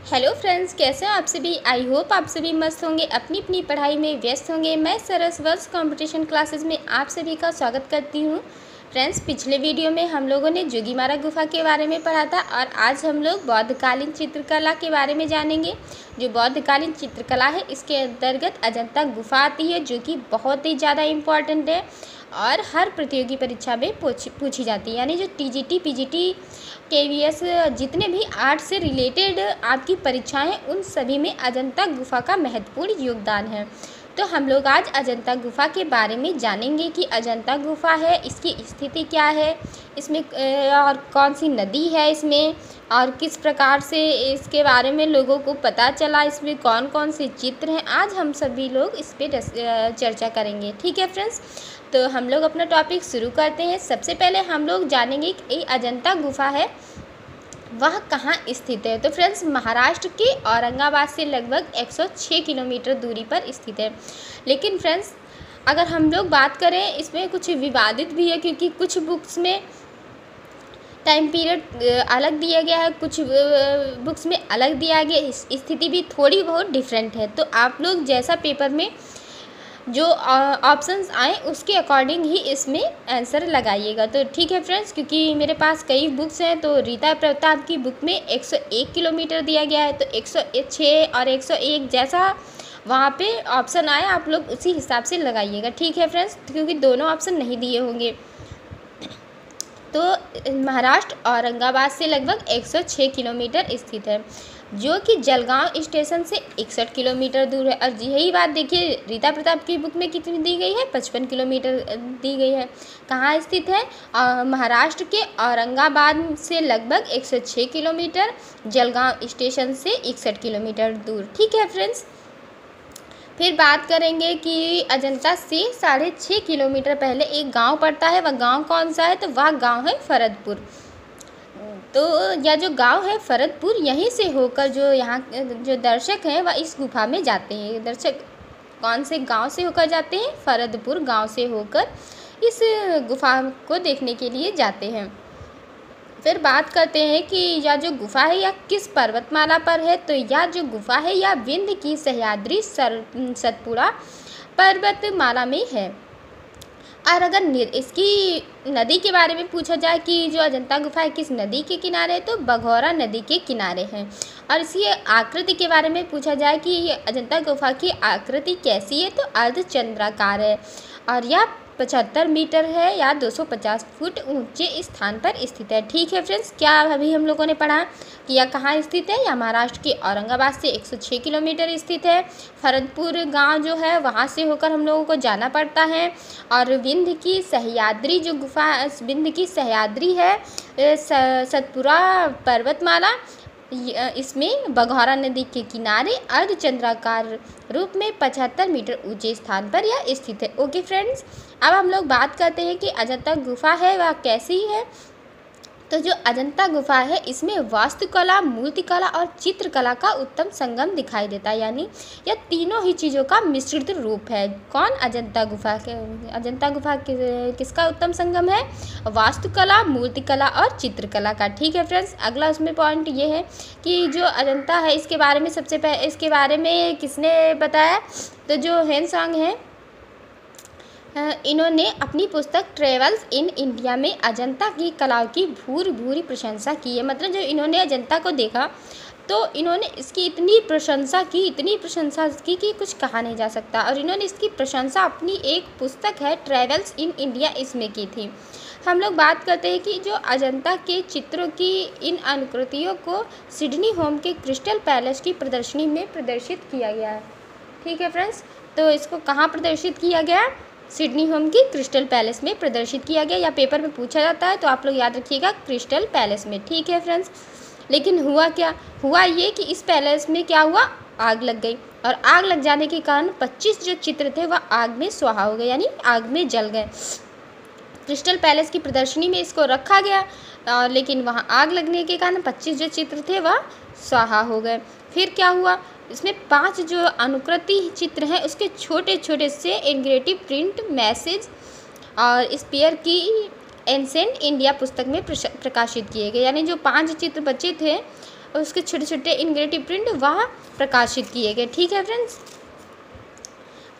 Hello friends, कैसे हो आप सभी। आई होप आप सभी मस्त होंगे, अपनी अपनी पढ़ाई में व्यस्त होंगे। मैं सरस कंपटीशन क्लासेस में आप सभी का स्वागत करती हूँ। फ्रेंड्स, पिछले वीडियो में हम लोगों ने जोगीमारा गुफा के बारे में पढ़ा था और आज हम लोग बौद्धकालीन चित्रकला के बारे में जानेंगे। जो बौद्धकालीन चित्रकला है इसके अंतर्गत अजंता गुफा आती है, जो कि बहुत ही ज़्यादा इम्पॉर्टेंट है और हर प्रतियोगी परीक्षा में पूछी जाती है। यानी जो टीजीटी, पीजीटी, केवीएस जितने भी आर्ट से रिलेटेड आपकी परीक्षाएं हैं उन सभी में अजंता गुफा का महत्वपूर्ण योगदान है। तो हम लोग आज अजंता गुफा के बारे में जानेंगे कि अजंता गुफा है, इसकी स्थिति क्या है, इसमें और कौन सी नदी है इसमें, और किस प्रकार से इसके बारे में लोगों को पता चला, इसमें कौन कौन से चित्र हैं। आज हम सभी लोग इस पर चर्चा करेंगे। ठीक है फ्रेंड्स, तो हम लोग अपना टॉपिक शुरू करते हैं। सबसे पहले हम लोग जानेंगे कि अजंता गुफा है वह कहाँ स्थित है। तो फ्रेंड्स, महाराष्ट्र के औरंगाबाद से लगभग 106 किलोमीटर दूरी पर स्थित है। लेकिन फ्रेंड्स, अगर हम लोग बात करें, इसमें कुछ विवादित भी है, क्योंकि कुछ बुक्स में टाइम पीरियड अलग दिया गया है, कुछ बुक्स में अलग दिया गया, स्थिति भी थोड़ी बहुत डिफरेंट है। तो आप लोग जैसा पेपर में जो ऑप्शंस आए उसके अकॉर्डिंग ही इसमें आंसर लगाइएगा। तो ठीक है फ्रेंड्स, क्योंकि मेरे पास कई बुक्स हैं, तो रीता प्रताप की बुक में 101 किलोमीटर दिया गया है, तो 106 और 101 जैसा वहाँ पे ऑप्शन आए आप लोग उसी हिसाब से लगाइएगा। ठीक है फ्रेंड्स, क्योंकि दोनों ऑप्शन नहीं दिए होंगे। तो महाराष्ट्र औरंगाबाद से लगभग 106 किलोमीटर स्थित है, जो कि जलगांव स्टेशन से 61 किलोमीटर दूर है। और यही बात देखिए, रीता प्रताप की बुक में कितनी दी गई है, 55 किलोमीटर दी गई है। कहाँ स्थित है? महाराष्ट्र के औरंगाबाद से लगभग 106 किलोमीटर, जलगांव स्टेशन से 61 किलोमीटर दूर। ठीक है फ्रेंड्स, फिर बात करेंगे कि अजंता से 6.5 किलोमीटर पहले एक गांव पड़ता है। वह गांव कौन सा है? तो वह गांव है फरदपुर। तो यह जो गांव है फरदपुर, यहीं से होकर जो यहाँ जो दर्शक हैं वह इस गुफा में जाते हैं। दर्शक कौन से गांव से होकर जाते हैं? फरदपुर गांव से होकर इस गुफा को देखने के लिए जाते हैं। फिर बात करते हैं कि यह जो गुफा है यह किस पर्वतमाला पर है। तो यह जो गुफा है यह विंध्य की सह्याद्री सतपुड़ा पर्वतमाला में है। और अगर इसकी नदी के बारे में पूछा जाए कि जो अजंता गुफा है किस नदी के किनारे है, तो बघौरा नदी के किनारे है। और इसकी आकृति के बारे में पूछा जाए कि अजंता गुफा की आकृति कैसी है, तो अर्धचंद्राकार है और यह 75 मीटर है या 250 फुट ऊंचे स्थान पर स्थित है। ठीक है फ्रेंड्स, क्या अभी हम लोगों ने पढ़ा कि यह कहाँ स्थित है? यह महाराष्ट्र के औरंगाबाद से 106 किलोमीटर स्थित है। फरदपुर गांव जो है वहाँ से होकर हम लोगों को जाना पड़ता है। और विंध्य की सह्याद्री जो गुफा, विंध्य की सह्याद्री है सतपुड़ा पर्वतमाला, इसमें बघौरा नदी के किनारे अर्धचंद्राकार रूप में 75 मीटर ऊंचे स्थान पर यह स्थित है। ओके फ्रेंड्स, अब हम लोग बात करते हैं कि अजंता गुफा है वह कैसी है। तो जो अजंता गुफा है इसमें वास्तुकला, मूर्तिकला और चित्रकला का उत्तम संगम दिखाई देता है। यानी यह तीनों ही चीज़ों का मिश्रित रूप है। कौन? अजंता गुफा के। अजंता गुफा किसका उत्तम संगम है? वास्तुकला, मूर्तिकला और चित्रकला का। ठीक है फ्रेंड्स, अगला उसमें पॉइंट ये है कि जो अजंता है इसके बारे में सबसे पहले इसके बारे में किसने बताया? तो जो हेनसांग है, इन्होंने अपनी पुस्तक ट्रेवल्स इन इंडिया में अजंता की कलाओं की भूरी प्रशंसा की है। मतलब जब इन्होंने अजंता को देखा तो इन्होंने इसकी इतनी प्रशंसा की कि कुछ कहा नहीं जा सकता। और इन्होंने इसकी प्रशंसा अपनी एक पुस्तक है ट्रेवल्स इन इंडिया, इसमें की थी। हम लोग बात करते हैं कि जो अजंता के चित्रों की इन अनुकृतियों को सिडनी होम के क्रिस्टल पैलेस की प्रदर्शनी में प्रदर्शित किया गया है। ठीक है फ्रेंड्स, तो इसको कहाँ प्रदर्शित किया गया? सिडनी होम की क्रिस्टल पैलेस में प्रदर्शित किया गया। या पेपर में पूछा जाता है तो आप लोग याद रखिएगा क्रिस्टल पैलेस में। ठीक है फ्रेंड्स, लेकिन हुआ क्या? हुआ ये कि इस पैलेस में क्या हुआ? आग लग गई। और आग लग जाने के कारण 25 जो चित्र थे वह आग में स्वाहा हो गए, यानी आग में जल गए। क्रिस्टल पैलेस की प्रदर्शनी में इसको रखा गया, लेकिन वहाँ आग लगने के कारण 25 जो चित्र थे वह स्वाहा हो गए। फिर क्या हुआ? इसमें 5 जो अनुकृति चित्र हैं उसके छोटे छोटे से इंग्रेटिव प्रिंट मैसेज और स्पीयर की एंसेंट इंडिया पुस्तक में प्रकाशित किए गए। यानी जो 5 चित्र बचे थे उसके छोटे छोटे इंग्रेटिव प्रिंट वहाँ प्रकाशित किए गए। ठीक है फ्रेंड्स।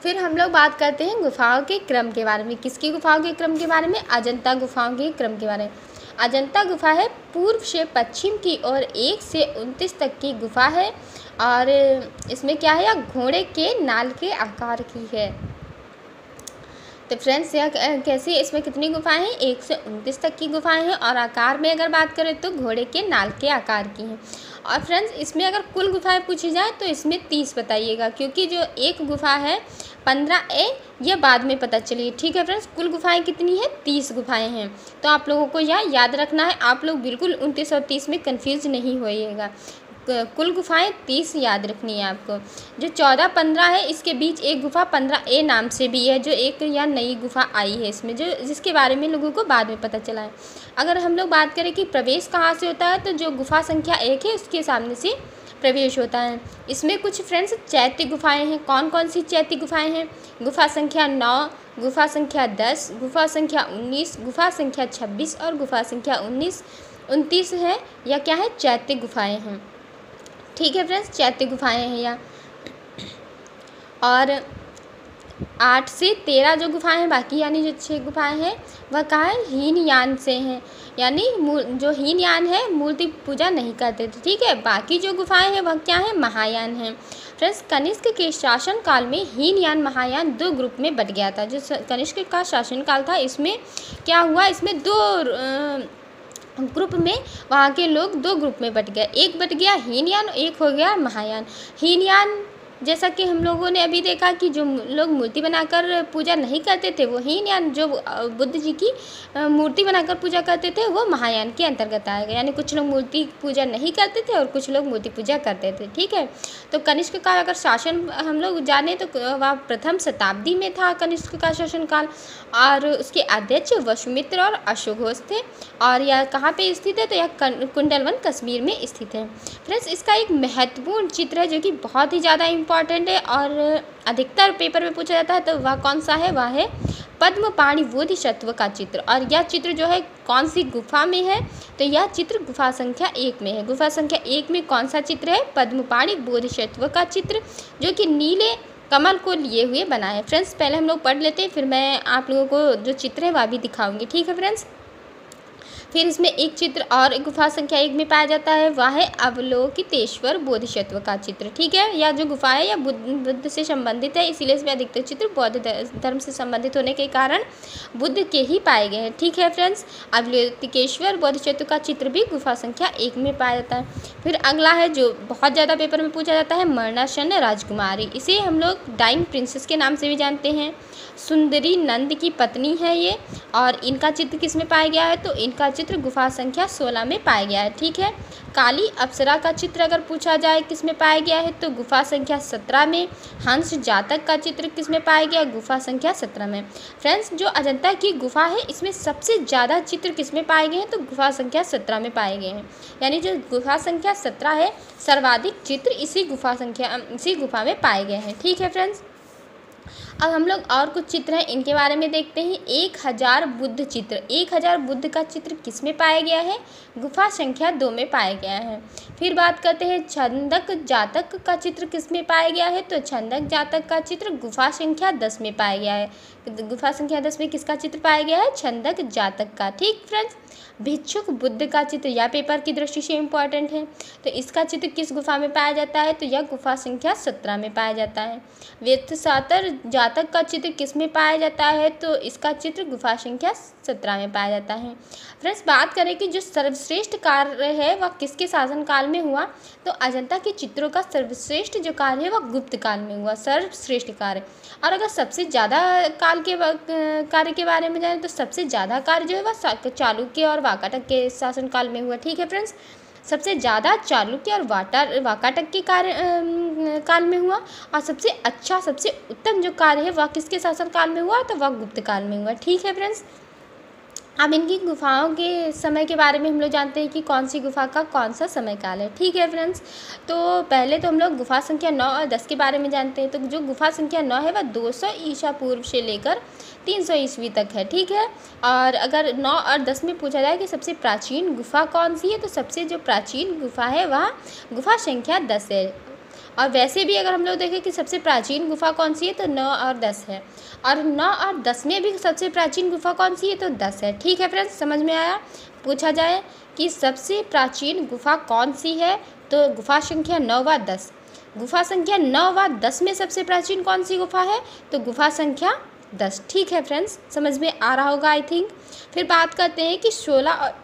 फिर हम लोग बात करते हैं गुफाओं के क्रम के बारे में। किसकी गुफाओं के क्रम के बारे में? अजंता गुफाओं के क्रम के बारे में। अजंता गुफा है पूर्व से पश्चिम की ओर 1 से 29 तक की गुफा है और इसमें क्या है, यह घोड़े के नाल के आकार की है। तो फ्रेंड्स यह कैसी, इसमें कितनी गुफाएं हैं? 1 से 29 तक की गुफाएं हैं और आकार में अगर बात करें तो घोड़े के नाल के आकार की हैं। और फ्रेंड्स इसमें अगर कुल गुफाएं पूछी जाए तो इसमें 30 बताइएगा, क्योंकि जो एक गुफा है 15A यह बाद में पता चली। ठीक है फ्रेंड्स। कुल गुफाएं कितनी है? 30 गुफाएं हैं। तो आप लोगों को यह याद रखना है, आप लोग बिल्कुल 29 और 30 में कन्फ्यूज नहीं होइएगा। कुल गुफाएं 30 याद रखनी है आपको। जो 14-15 है इसके बीच एक गुफा 15A नाम से भी है, जो एक या नई गुफा आई है इसमें, जो जिसके बारे में लोगों को बाद में पता चला है। अगर हम लोग बात करें कि प्रवेश कहाँ से होता है, तो जो गुफा संख्या 1 है उसके सामने से प्रवेश होता है। इसमें कुछ फ्रेंड्स चैत्य गुफाएं हैं। कौन कौन सी चैत्य गुफाएं हैं? गुफा संख्या 9, गुफा संख्या 10, गुफा संख्या 19, गुफा संख्या 26 और गुफा संख्या 29 है। या क्या है? चैत्य गुफाएं हैं। ठीक है फ्रेंड्स, चैत्य गुफाएं हैं यहाँ। और 8 से 13 जो गुफाएं हैं बाकी, यानी जो 6 गुफाएं हैं वह कहाँ है? हीनयान से हैं, यानी जो हीनयान है मूर्ति पूजा नहीं करते थे। ठीक है। बाकी जो गुफाएं हैं वह क्या है? महायान हैं। फ्रेंड्स कनिष्क के शासन काल में हीनयान महायान 2 ग्रुप में बट गया था। जो कनिष्क का शासन काल था इसमें क्या हुआ? इसमें 2 ग्रुप में वहाँ के लोग 2 ग्रुप में बट गए। एक बट गया हीनयान, एक हो गया महायान। हीनयान जैसा कि हम लोगों ने अभी देखा कि जो लोग मूर्ति बनाकर पूजा नहीं करते थे वो हीनयान, जो बुद्ध जी की मूर्ति बनाकर पूजा करते थे वो महायान के अंतर्गत आएगा। यानी कुछ लोग मूर्ति पूजा नहीं करते थे और कुछ लोग मूर्ति पूजा करते थे। ठीक है। तो कनिष्क का अगर शासन हम लोग जाने तो वह प्रथम शताब्दी में था कनिष्क का शासनकाल, और उसके अध्यक्ष वसुमित्र और अश्वघोष थे। और यह कहाँ पे स्थित है? तो यह कुंडलवन कश्मीर में स्थित है। फ्रेंड्स इसका एक महत्वपूर्ण चित्र है जो कि बहुत ही ज़्यादा इम्पॉर्टेंट है और अधिकतर पेपर में पूछा जाता है। तो वह कौन सा है? वह है पद्मपाणि बोधिसत्व का चित्र। और यह चित्र जो है कौन सी गुफा में है? तो यह चित्र गुफा संख्या 1 में है। गुफा संख्या 1 में कौन सा चित्र है? पद्मपाणि बोधिसत्व का चित्र, जो कि नीले कमल को लिए हुए बना है। फ्रेंड्स पहले हम लोग पढ़ लेते हैं, फिर मैं आप लोगों को जो चित्र है वह भी दिखाऊंगी। ठीक है फ्रेंड्स। फिर इसमें एक चित्र और गुफा संख्या 1 में पाया जाता है, वह है अवलोकितेश्वर बोधिसत्व का चित्र। ठीक है। यह जो गुफा है यह बुद्ध से संबंधित है, इसीलिए इसमें अधिकतर चित्र बौद्ध धर्म से संबंधित होने के कारण बुद्ध के ही पाए गए हैं। ठीक है फ्रेंड्स। अवलोकितेश्वर बोधिसत्व का चित्र भी गुफा संख्या 1 में पाया जाता है। फिर अगला है जो बहुत ज़्यादा पेपर में पूछा जाता है, मरणासन राजकुमारी। इसे हम लोग डाइंग प्रिंसेस के नाम से भी जानते हैं। सुंदरी नंद की पत्नी है ये, और इनका चित्र किस में पाया गया है? तो इनका चित्र गुफा संख्या 16 में पाया गया है। ठीक है। काली अप्सरा का चित्र अगर पूछा जाए किस में पाया गया है? तो गुफा संख्या 17 में। हंस जातक का चित्र किस में पाया गया? गुफा संख्या 17 में। फ्रेंड्स जो अजंता की गुफा है इसमें सबसे ज़्यादा चित्र किस में पाए गए हैं? तो गुफा संख्या 17 में पाए गए हैं। यानी जो गुफा संख्या 17 है सर्वाधिक चित्र इसी गुफा में पाए गए हैं। ठीक है फ्रेंड्स। अब हम लोग और कुछ चित्र हैं इनके बारे में देखते हैं। 1000 बुद्ध चित्र। 1000 बुद्ध का चित्र किस में पाया गया है? गुफा संख्या 2 में पाया गया है। फिर बात करते हैं छंदक जातक का चित्र किस में पाया गया है? तो छंदक जातक का चित्र गुफा संख्या 10 में पाया गया है। गुफा संख्या 10 में किसका चित्र पाया गया है? छंदक जातक का। ठीक फ्रेंड्स। भिक्षुक बुद्ध का चित्र, यह पेपर की दृष्टि से इम्पॉर्टेंट है। तो इसका चित्र किस गुफा में पाया जाता है? तो यह गुफा संख्या 17 में पाया जाता है। वेतसातर जातक का चित्र किस में पाया जाता है? तो इसका चित्र गुफा संख्या 17 में पाया जाता है। फ्रेंड्स बात करें कि जो सर्वश्रेष्ठ कार्य है वह किसके शासनकाल में हुआ? तो अजंता के चित्रों का सर्वश्रेष्ठ जो कार्य है वह गुप्त काल में हुआ, सर्वश्रेष्ठ कार्य। और अगर सबसे ज़्यादा काल के कार्य के बारे में जाने तो सबसे ज़्यादा कार्य जो है वह चालुक्य और वाकाटक के शासनकाल में हुआ। ठीक है फ्रेंड्स। सबसे ज़्यादा चालुक्य और वाकाटक के काल में हुआ, और सबसे अच्छा सबसे उत्तम जो कार्य है वह किसके शासनकाल में हुआ? तो वह गुप्त काल में हुआ। ठीक है फ्रेंड्स। अब इनकी गुफाओं के समय के बारे में हम लोग जानते हैं कि कौन सी गुफा का कौन सा समय काल है। ठीक है फ्रेंड्स, तो पहले तो हम लोग गुफा संख्या 9 और 10 के बारे में जानते हैं। तो जो गुफा संख्या 9 है वह 200 ईसा पूर्व से लेकर 300 ईस्वी तक है। ठीक है, और अगर 9 और 10 में पूछा जाए कि सबसे प्राचीन गुफा कौन सी है, तो सबसे जो प्राचीन गुफा है वह गुफा संख्या 10 है। और वैसे भी अगर हम लोग देखें कि सबसे प्राचीन गुफा कौन सी है, तो 9 और 10 है। और 9 और 10 में भी सबसे प्राचीन गुफा कौन सी है, तो 10 है। ठीक है फ्रेंड्स, समझ में आया। पूछा जाए कि सबसे प्राचीन गुफा कौन सी है, तो गुफा संख्या 9 व 10। गुफा संख्या 9 व 10 में सबसे प्राचीन कौन सी गुफा है, तो गुफा संख्या 10। ठीक है फ्रेंड्स, समझ में आ रहा होगा आई थिंक। फिर बात करते हैं कि 16 और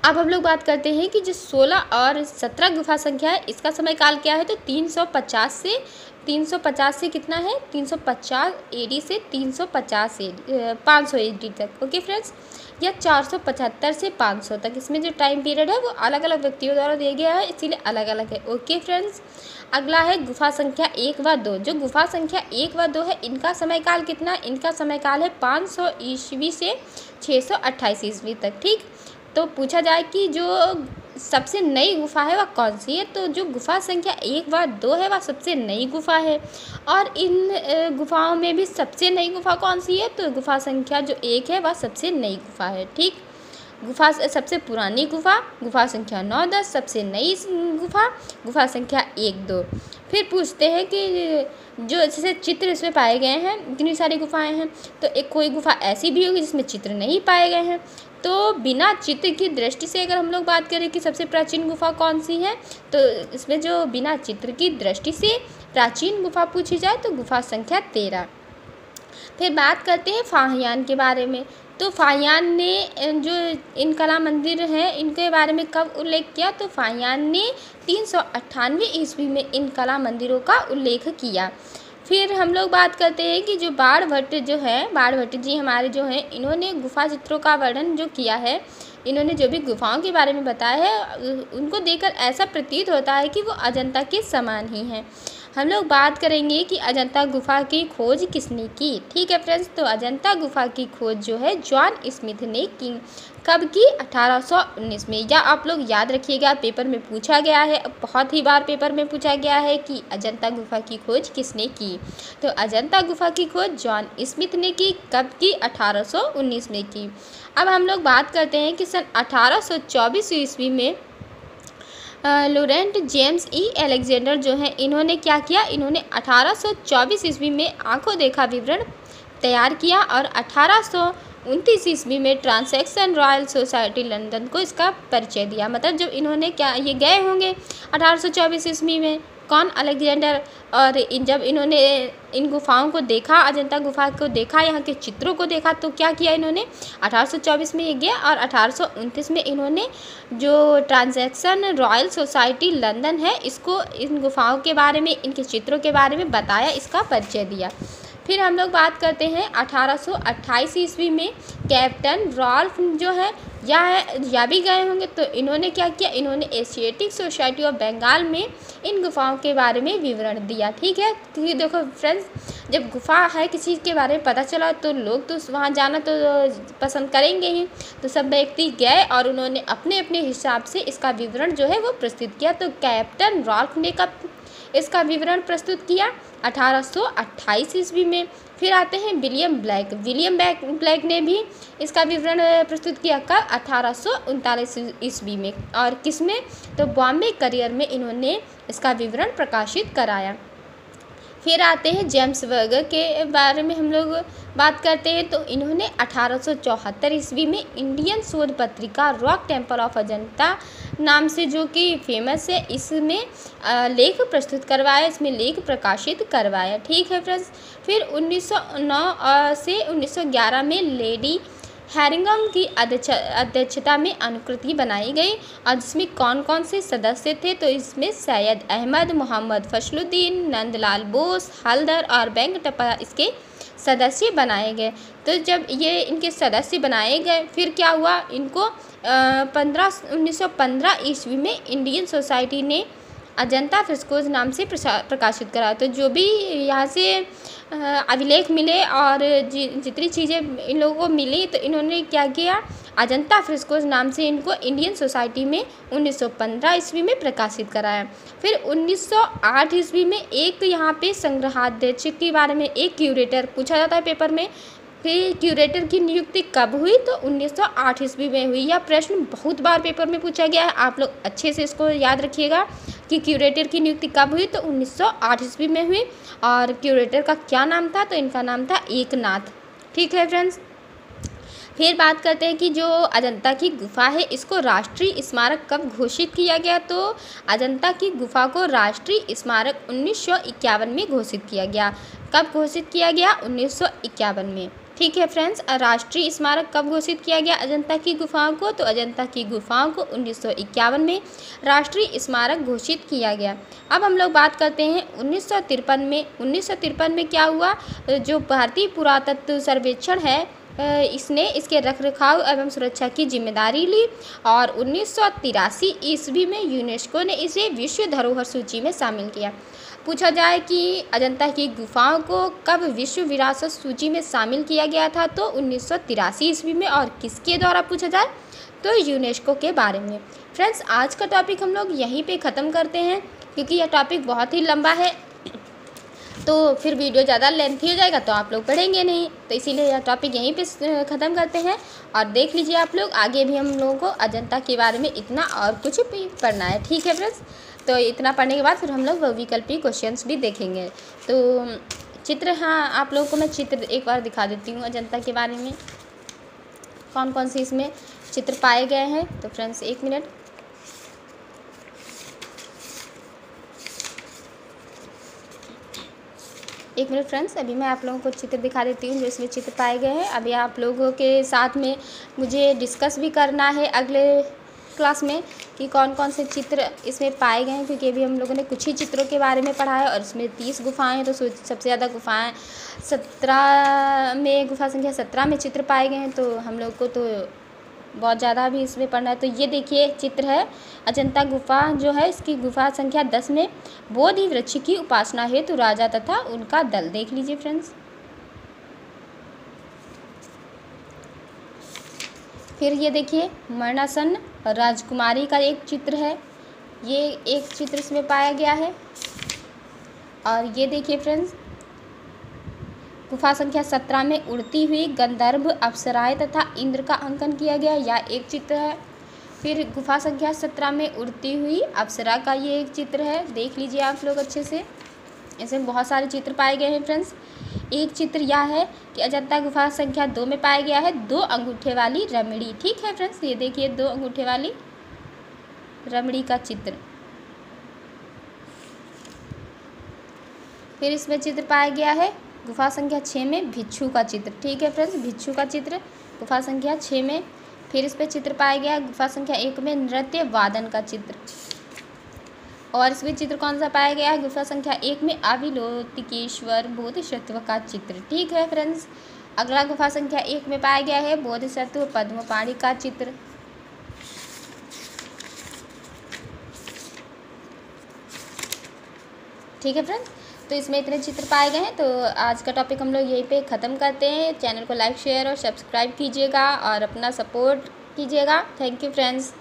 अब हम लोग बात करते हैं कि जो 16 और 17 गुफा संख्या है इसका समय काल क्या है, तो 350 से कितना है, 350 एडी से 500 एडी तक। ओके फ्रेंड्स, या 475 से 500 तक। इसमें जो टाइम पीरियड है वो अलग अलग व्यक्तियों द्वारा दिया गया है, इसीलिए अलग अलग है। ओके फ्रेंड्स, अगला है गुफा संख्या 1 व 2। जो गुफा संख्या 1 व 2 है इनका समय काल कितना, इनका समय काल है 500 ईस्वी से 628 ईस्वी तक। ठीक, तो पूछा जाए कि जो सबसे नई गुफा है वह कौन सी है, तो जो गुफा संख्या 1 व 2 है वह सबसे नई गुफा है। और इन गुफाओं में भी सबसे नई गुफा कौन सी है, तो गुफा संख्या जो 1 है वह सबसे नई गुफा है। ठीक, गुफा सबसे पुरानी गुफा संख्या 9 10, सबसे नई गुफा संख्या 1 2। फिर पूछते हैं कि जो जैसे चित्र इसमें पाए गए हैं, इतनी सारी गुफाएं हैं, तो एक कोई गुफा ऐसी भी होगी जिसमें चित्र नहीं पाए गए हैं। तो बिना चित्र की दृष्टि से अगर हम लोग बात करें कि सबसे प्राचीन गुफा कौन सी है, तो इसमें जो बिना चित्र की दृष्टि से प्राचीन गुफा पूछी जाए तो गुफा संख्या 13। फिर बात करते हैं फाहियान के बारे में। तो फाहियान ने जो इन कला मंदिर हैं इनके बारे में कब उल्लेख किया, तो फाहियान ने 398 ईस्वी में इन कला मंदिरों का उल्लेख किया। फिर हम लोग बात करते हैं कि जो बाणभट्ट जी हमारे जो हैं, इन्होंने गुफा चित्रों का वर्णन जो किया है, इन्होंने जो भी गुफाओं के बारे में बताया है उनको देखकर ऐसा प्रतीत होता है कि वो अजंता के समान ही हैं। हम लोग बात करेंगे कि अजंता गुफा की खोज किसने की। ठीक है फ्रेंड्स, तो अजंता गुफा की खोज जो है जॉन स्मिथ ने की। कब की, 1819 में। या आप लोग याद रखिएगा, पेपर में पूछा गया है, बहुत ही बार पेपर में पूछा गया है कि अजंता गुफा की खोज किसने की। तो अजंता गुफा की खोज जॉन स्मिथ ने की। कब की, 1819 में की। अब हम लोग बात करते हैं कि सन 1824 ईस्वी में लोरेंट जेम्स ई अलेक्जेंडर जो हैं, इन्होंने क्या किया, इन्होंने 1824 ईस्वी में आंखों देखा विवरण तैयार किया और 1829 ईस्वी में ट्रांसैक्शन रॉयल सोसाइटी लंदन को इसका परिचय दिया। मतलब जब इन्होंने क्या, ये गए होंगे 1824 ईस्वी में, कौन, अलेक्जेंडर, और जब इन्होंने इन गुफाओं को देखा, अजंता गुफा को देखा, यहाँ के चित्रों को देखा, तो क्या किया इन्होंने, 1824 में ये गया और 1829 में इन्होंने जो ट्रांजैक्शन रॉयल सोसाइटी लंदन है इसको इन गुफाओं के बारे में, इनके चित्रों के बारे में बताया, इसका परिचय दिया। फिर हम लोग बात करते हैं 1828 ईस्वी में कैप्टन रॉल्फ जो है या भी गए होंगे, तो इन्होंने क्या किया, इन्होंने एशियाटिक सोसाइटी ऑफ बंगाल में इन गुफाओं के बारे में विवरण दिया। ठीक है, क्योंकि देखो फ्रेंड्स, जब गुफा है किसी चीज़ के बारे में पता चला तो लोग तो वहाँ जाना तो पसंद करेंगे ही। तो सब व्यक्ति गए और उन्होंने अपने अपने हिसाब से इसका विवरण जो है वो प्रस्तुत किया। तो कैप्टन रॉल्फ ने कब इसका विवरण प्रस्तुत किया, 1828 ईस्वी में। फिर आते हैं विलियम ब्लैक ने भी इसका विवरण प्रस्तुत किया, कब, 1839 ईस्वी में। और किस में, तो बॉम्बे करियर में इन्होंने इसका विवरण प्रकाशित कराया। फिर आते हैं जेम्स वर्गर के बारे में हम लोग बात करते हैं। तो इन्होंने 1874 ईस्वी में इंडियन शोध पत्रिका रॉक टेम्पल ऑफ अजंता नाम से, जो कि फेमस है, इसमें लेख प्रस्तुत करवाया, इसमें लेख प्रकाशित करवाया। ठीक है फ्रेंड्स। फिर 1909 से 1911 में लेडी हैरिंगम की अध्यक्षता में अनुकृति बनाई गई और जिसमें कौन कौन से सदस्य थे, तो इसमें सैयद अहमद, मोहम्मद फसलुद्दीन, नंदलाल बोस, हल्दर और वेंकटप्पा इसके सदस्य बनाए गए। तो जब ये इनके सदस्य बनाए गए, फिर क्या हुआ, इनको 1915 ईस्वी में इंडियन सोसाइटी ने अजंता फ्रेस्कोज नाम से प्रकाशित करा। तो जो भी यहाँ से अभिलेख मिले और जितनी चीज़ें इन लोगों को मिली तो इन्होंने क्या किया, अजंता फ्रेस्कोज नाम से इनको इंडियन सोसाइटी में 1915 ईस्वी में प्रकाशित कराया। फिर 1908 ईस्वी में एक यहाँ पे संग्रहाध्यक्ष के बारे में, एक क्यूरेटर पूछा जाता है पेपर में, फिर क्यूरेटर की नियुक्ति कब हुई, तो 1908 ईस्वी में हुई। यह प्रश्न बहुत बार पेपर में पूछा गया है, आप लोग अच्छे से इसको याद रखिएगा कि क्यूरेटर की नियुक्ति कब हुई, तो 1908 ईस्वी में हुई। और क्यूरेटर का क्या नाम था, तो इनका नाम था एकनाथ। ठीक है फ्रेंड्स, फिर बात करते हैं कि जो अजंता की गुफा है इसको राष्ट्रीय स्मारक कब घोषित किया गया, तो अजंता की गुफा को राष्ट्रीय स्मारक 1951 में घोषित किया गया। कब घोषित किया गया, 1951 में। ठीक है फ्रेंड्स, राष्ट्रीय स्मारक कब घोषित किया गया अजंता की गुफाओं को, तो अजंता की गुफाओं को 1951 में राष्ट्रीय स्मारक घोषित किया गया। अब हम लोग बात करते हैं 1953 में। 1953 में क्या हुआ, जो भारतीय पुरातत्व सर्वेक्षण है इसने इसके रखरखाव एवं सुरक्षा की जिम्मेदारी ली और 1983 ईस्वी में यूनेस्को ने इसे विश्व धरोहर सूची में शामिल किया। पूछा जाए कि अजंता की गुफाओं को कब विश्व विरासत सूची में शामिल किया गया था, तो 1983 ईस्वी में। और किसके द्वारा पूछा जाए, तो यूनेस्को के बारे में। फ्रेंड्स, आज का टॉपिक हम लोग यहीं पे ख़त्म करते हैं क्योंकि यह टॉपिक बहुत ही लंबा है, तो फिर वीडियो ज़्यादा लेंथी हो जाएगा तो आप लोग पढ़ेंगे नहीं, तो इसीलिए यह टॉपिक यहीं पे ख़त्म करते हैं। और देख लीजिए आप लोग, आगे भी हम लोगों को अजंता के बारे में इतना और कुछ भी पढ़ना है। ठीक है फ्रेंड्स, तो इतना पढ़ने के बाद फिर हम लोग विकल्पी क्वेश्चंस भी देखेंगे। तो चित्र, हाँ आप लोगों को मैं चित्र एक बार दिखा देती हूँ अजंता के बारे में, कौन कौन से इसमें चित्र पाए गए हैं। तो फ्रेंड्स एक मिनट फ्रेंड्स, अभी मैं आप लोगों को चित्र दिखा देती हूँ जो इसमें चित्र पाए गए हैं। अभी आप लोगों के साथ में मुझे डिस्कस भी करना है अगले क्लास में कि कौन कौन से चित्र इसमें पाए गए हैं, क्योंकि अभी हम लोगों ने कुछ ही चित्रों के बारे में पढ़ा है और इसमें 30 गुफाएँ हैं। तो सबसे ज़्यादा गुफाएँ 17 में, गुफा संख्या 17 में चित्र पाए गए हैं, तो हम लोग को तो बहुत ज़्यादा भी इसमें पढ़ना है। तो ये देखिए चित्र है अजंता गुफा जो है, इसकी गुफा संख्या 10 में बोधि वृक्ष की उपासना हेतु राजा तथा उनका दल। देख लीजिए फ्रेंड्स, फिर ये देखिए मरणासन राजकुमारी का एक चित्र है, ये एक चित्र इसमें पाया गया है। और ये देखिए फ्रेंड्स, गुफा संख्या 17 में उड़ती हुई गंधर्व अप्सराएं तथा इंद्र का अंकन किया गया, यह एक चित्र है। फिर गुफा संख्या 17 में उड़ती हुई अप्सरा का ये एक चित्र है, देख लीजिए आप लोग अच्छे से। इसमें बहुत सारे चित्र पाए गए हैं फ्रेंड्स। एक चित्र यह है कि अजंता गुफा संख्या 2 में पाया गया है 2 अंगूठे वाली रमणी। ठीक है फ्रेंड्स, ये देखिए 2 अंगूठे वाली रमणी का चित्र। फिर इसमें चित्र पाया गया है गुफा संख्या 6 में भिक्षु का चित्र। ठीक है फ्रेंड्स, भिक्षु का चित्र गुफा संख्या 6 में। फिर इस पर चित्र पाया गया है गुफा संख्या 1 में नृत्य वादन का चित्र। और इसमें चित्र कौन सा पाया गया है, गुफा संख्या 1 में अविलोकितेश्वर बोधिसत्व का चित्र। ठीक है फ्रेंड्स, अगला गुफा संख्या 1 में पाया गया है बोधिसत्व पद्मपाणि का चित्र। ठीक है फ्रेंड्स, तो इसमें इतने चित्र पाए गए हैं। तो आज का टॉपिक हम लोग यहीं पे ख़त्म करते हैं। चैनल को लाइक शेयर और सब्सक्राइब कीजिएगा और अपना सपोर्ट कीजिएगा। Thank you friends.